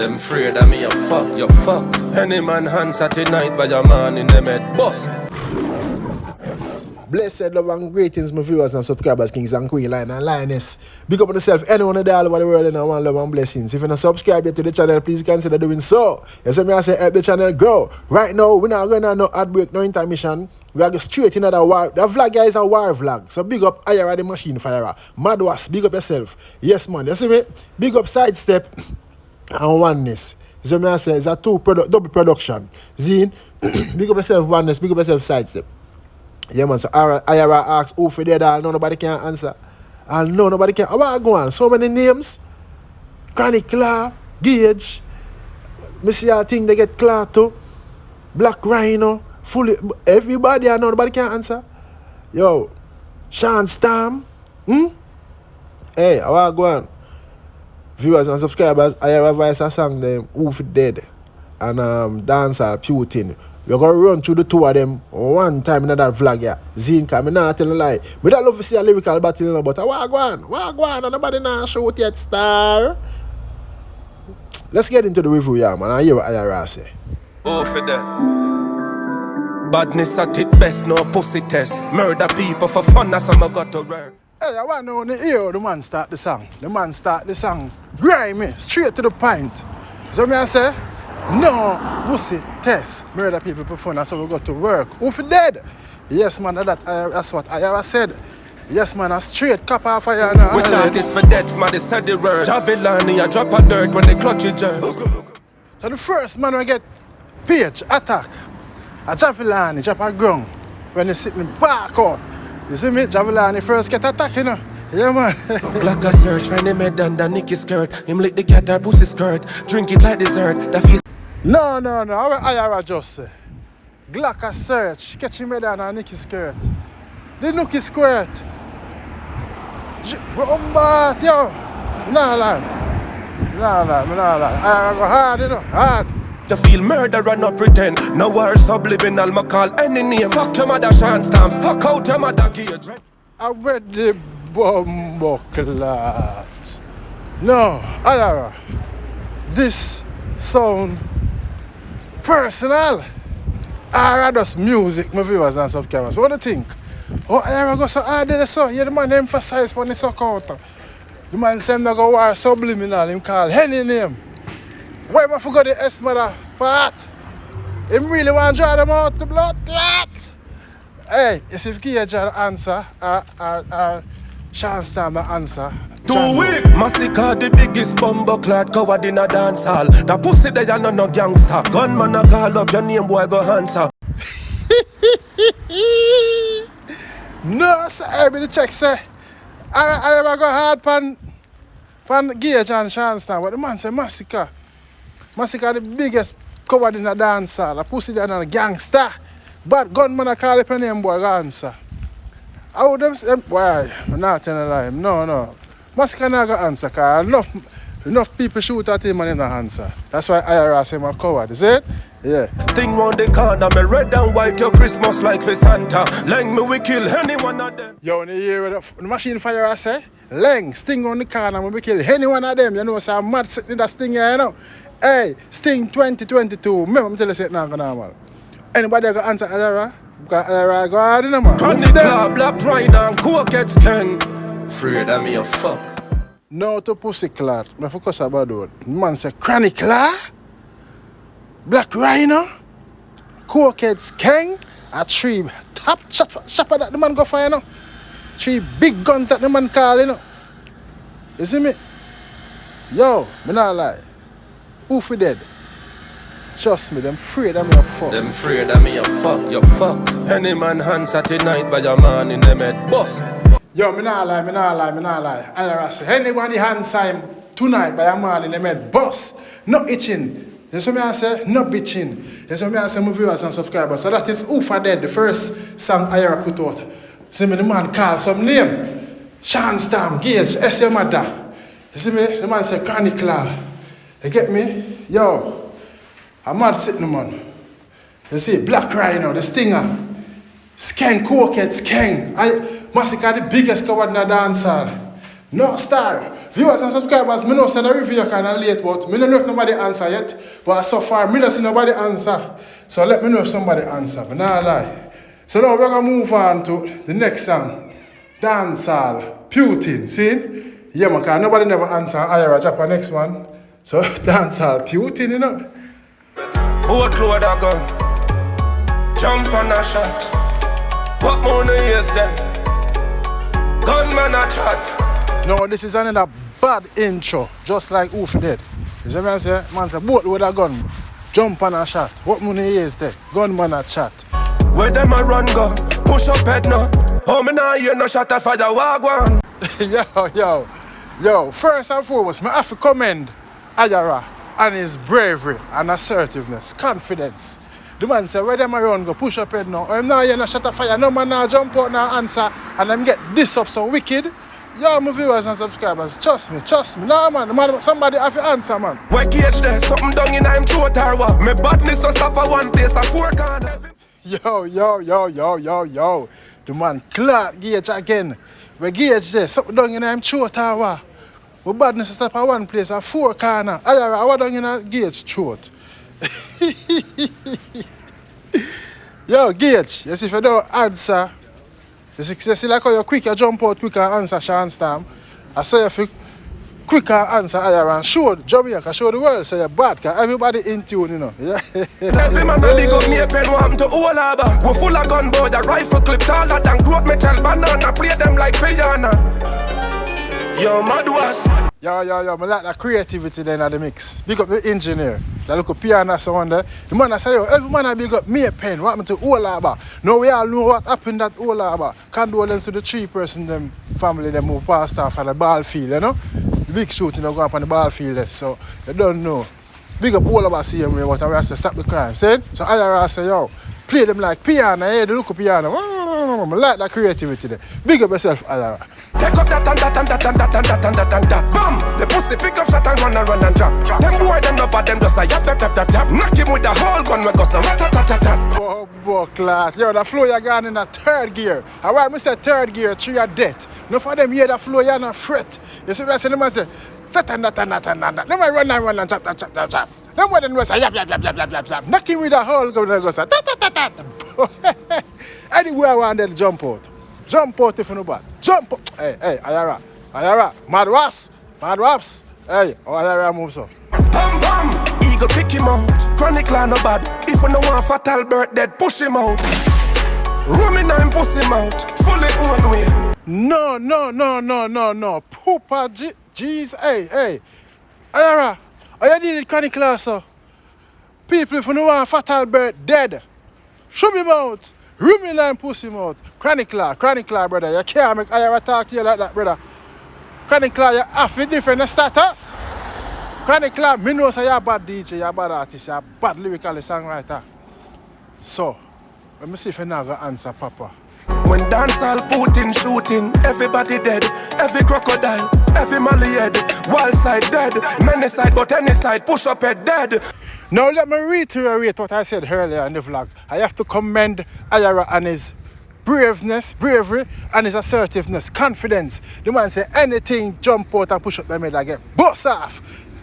Them afraid of me, you fuck. Any man hands at the night by your man in them head bust. Blessed love and greetings, my viewers and subscribers, kings and queen, lion and lioness. Big up on yourself, anyone all over the world, and I want love and blessings. If you're not subscribed yet to the channel, please consider doing so. You see me, I say help the channel grow. Right now, we're not going to no ad break, no intermission. We are going straight into the war. The vlog guys is a war vlog. So big up Iyara the machine firer. Madwas, big up yourself. Yes man, you see me? Big up Sidestep and Oneness. So me I say it's a double production. Zine, big up yourself Oneness, big up yourself Sidestep. Yeah man, so Iyara asks who for dead and nobody can answer. And no, nobody can. How go on? So many names. Thr0&t, Gage. Me see I think they get Cok3h3ad too. Black Rhino. Fully everybody I know, nobody can answer. Yo, Sean Stam. Hey, how go on? Viewers and subscribers, Iyara voice a song them Who for Dead and Dancer Putin. We're gonna run through the two of them one time in that vlog, yeah. Zinka, me not telling a lie. We don't love to see a lyrical battle, you know, but what go on, and nobody not shoot yet, star. Let's get into the review, yeah, man. I hear what Iyara say. Oh, for that. Badness at it best, no pussy test. Murder people for fun, that's how I got to work. Hey, I want to know the ear the man start the song. The man start the song grimy, straight to the point. So me I say, no pussy test. Murder people for fun, that's how we got to work. Who for dead? Yes man, that's what Iyara said. Yes man, a straight cop off fire now. Which artist for deaths, man, they said the word. Javelani, I drop a dirt when they clutch it jerk. So the first man we get page attack. A Javelani drop a ground when they sitting back out. You see me? Javelani first get attacked, you know. Yeah man. Glock a search, find him head under Nicky skirt. Him lick the cat or pussy skirt. Drink it like dessert. That feels. No. How Iyara just say? Glock a search, catch him head under Nicky skirt. The Nicky skirt. Rumbat, yo. Nah lie. Iyara go hard, you know. Hard. You feel murder and not pretend. No words subliminal, ma call any name. Fuck your mother Sean Stam, fuck out your mother Gage. I read the bumbo class. No, Iyara, this sound personal. Iyara does music, my viewers and subscribers. What do you think? Oh, Iyara go so hard there, so yeah, the man emphasize on the Cok3h3ad. The man say him not go war subliminal, him call any name. Why am I forgot the S mother part? Him really want to draw them out the blood clot. Hey, you see if Gage the answer, Sean Stam the answer. 2 weeks. Masicka the biggest bumbo clad coward in a dance hall. The pussy they are no gangster. Gunman a call up your name boy go answer. No, sir, everybody check say. I ever go hard pan Gage and Sean Stam, but the man say Masicka. Masicka the biggest coward in a dance hall. The pussy they are a gangster. But gunman a call up your name boy go answer. How them say, why? I'm not telling a lie. No. Masicka not go answer because enough people shoot at him and he not answer. That's why Iyara say I'm a coward, is it? Yeah. Sting round the corner, me red and white, your Christmas like for Santa. Leng me we kill any one of them. Yo, when you hear what the machine fire I say, Leng, Sting round the corner, we kill any one of them. You know, so I'm mad sitting in that Sting here, you know. Hey, Sting 2022, remember I'm telling you it's not normal. Anybody go answer Iyara? Because Iyara go hard in the man. Thr0&t, Black Rhino and Cok3h3ad Skeng. Afraid of me, you fuck. No to pussy clot. I focus about that. Man say Thr0&t, Black Rhino, Cok3h3ad Skeng, a 3 top chopper that the man go for, you know. 3 big guns that the man call, you know. You see me? Yo, me not lie. Who for dead? Trust me, them afraid of me a fuck. Them afraid of me a fuck, you fuck. Any man hands at the night by your man in them head bust. Yo, me not lie. Iyara say, anybody hands him tonight by a man in them head bust. No itching. You see me I say? No bitching. You see me I say, my viewers and subscribers. So that is Who for Dead, the first song Iyara put out. See me, the man call some name. Sean Stam, Gage, S your mother. You see me? The man say Thr0&t. You get me? Yo, I'm mad sitting man. You see, Black Rhino, the Stinger. Skeng, Cok3h3ad Skeng. Masicka the biggest coward in the dance hall. No star. Viewers and subscribers, me know send a review kind of late, but me don't know if nobody answer yet. But so far, me don't see nobody answer. So let me know if somebody answer. But nah lie. So now we're gonna move on to the next song. Dancehall, Putin. See? Yeah, man, cause nobody never answer. Iyara drop our next one. So dancehall, Putin, you know. Boatload a gun, jump on a shot. What money is them? Gunman a chat. No, this is another bad intro, just like Oof did. You see me say, man say, boatload a gun, jump on a shot. What money is there? Gunman a chat. Where them a run go, push up head no. Oh, me nah hear no shot of fire wagwan. Yo, first and foremost, I have to commend Iyara and his bravery and assertiveness, confidence. The man said, where them around go push up head now? I'm not here no shot of fire, no man now jump out now answer and them get this up so wicked. Yo, my viewers and subscribers, trust me. Nah man, somebody have to answer, man. Where Gage there, something down in I'm throat or what? Me badness no stop at one place, a four corner. Yo. The man Clark Gage again. Where Gage there, something down in I'm throat or what? My badness stop at one place, a four corner. Iyara, what down in a Gage throat? Yo, Gage, you see if you don't answer, you see like how you quicker jump out, quicker answer Sean Storm. I saw you quicker answer Iyara and show Jamaica, show the world, so you're bad, because everybody in tune, you know. Every man a big up me a pen want to all harbor. We full of gun boy, a rifle clip taller than growth metal banana. Play them like piano. Yo, mad was. Yo, I like that creativity then at the mix. Big up the engineer. That look up piano sound there. The man I say, yo, every man I big up me a pen. What happened to all harbor? Now we all know what happened at all harbor. Condolence to the 3-person them family them move past off at the ball field, you know? The big shooting go up on the ball field there, so you don't know. Big up all of us same way, but we have to stop the crime. See? So Iyara say, yo, play them like piano, hey, they look up piano. I like that creativity there. Big up yourself, Iyara. Take up that and that. Bam! The pussy pick up shot and run and drop. Them boy them up at them just a yap. Knock him with the whole gun we go so rat. Oh, boy, class. Yo, the flow you gone in the third gear. And why I say third gear, 3/4. No for them hear the flow you not fret. You see what I say? Them say, that. Them I run and chop. Them boy them go say yap. Knock him with the whole gun and go say that. Anywhere I want them jump out. Jump out if you know bad. Jump out. Hey, Iyara. Mad waps. Hey, Iyara moves up. Bam. Eagle pick him out. Chronic line no bad. If you no want fatal birth dead, push him out. Roaming and push him out. Fully one way. No. Poopa jeez. Hey. Iyara, are you dealing chronic class, sir? People if you no want fatal birth dead, show him out. Rooming and push him out. Chronic law, brother. You can't make Iyara talk to you like that, brother. Chronic law, you have to defend the status. Chronic law, me know say you're a bad DJ, you're a bad artist, you're a bad lyrical songwriter. So, let me see if you're not going to answer, Papa. When dancehall Putin shooting, everybody dead. Every crocodile, every Mali head. Wild side dead, many side, but any side, push up head dead. Now let me reiterate what I said earlier in the vlog. I have to commend Iyara and his bravery, and his assertiveness, confidence. The man say anything, jump out and push up them head again. Bust off.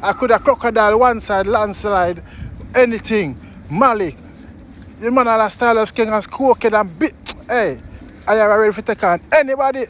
I could have crocodile one side, landslide, anything. Mali. The man had a style of Skeng and Skeng and bit. Hey, Iyara ready to take on anybody.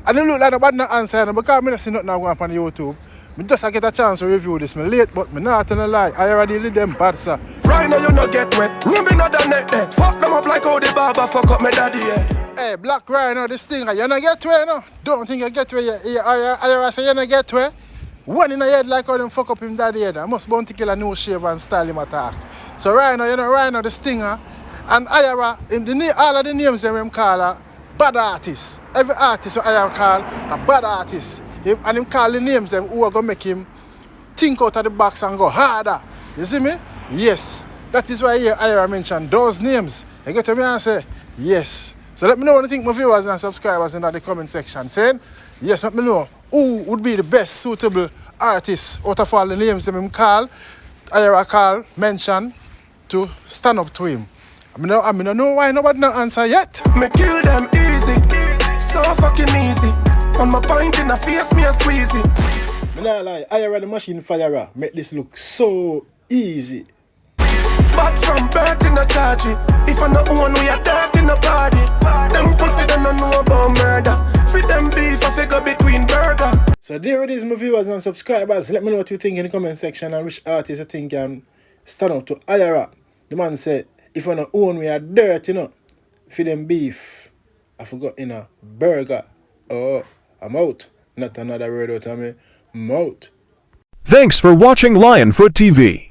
I don't look like nobody not answer because I don't see nothing going on YouTube. I just get a chance to review this. I'm late, but I'm not gonna lie. I already lead them bad, sir. Right now you not get wet. Room in other neck there. Fuck them up like how the barber fuck up my daddy, yeah. Hey, Black Rhino, this thing, you not get where, no? Don't think you get where. I say you not get where. One in the head like how them fuck up him daddy head. I must bound to kill a new shave and style him attack. So Rhino, you know, Rhino, the stinger. And Iyara, all of the names them call her bad artists. Every artist who Iyara call a bad artist. And him call the names them who are going to make him think out of the box and go harder. You see me? Yes. That is why here Iyara mentioned those names. You get to me and say, yes. So let me know what you think, my viewers and subscribers in the comment section. Saying, yes, let me know who would be the best suitable artist out of all the names them him call, Iyara call, mention to stand up to him. I don't know why nobody not answer yet. Me kill them easy, so fucking easy. On my pint in the face, me a squeeze it. Me nah lie, Iyara the machine fire make this look so easy. Back from birth in a charge it. If I no own, we are dirt in the body. Them pussy don't know about murder. Feed them beef, I say go between burger. So there it is, my viewers and subscribers. Let me know what you think in the comment section and which artist you think can stand up to Iyara. The man said, if I no own, we are dirt, you know. Feed them beef. I forgot in a burger. Oh, I'm out. Not another word out of me. I'm out. Thanks for watching Lionfoot TV.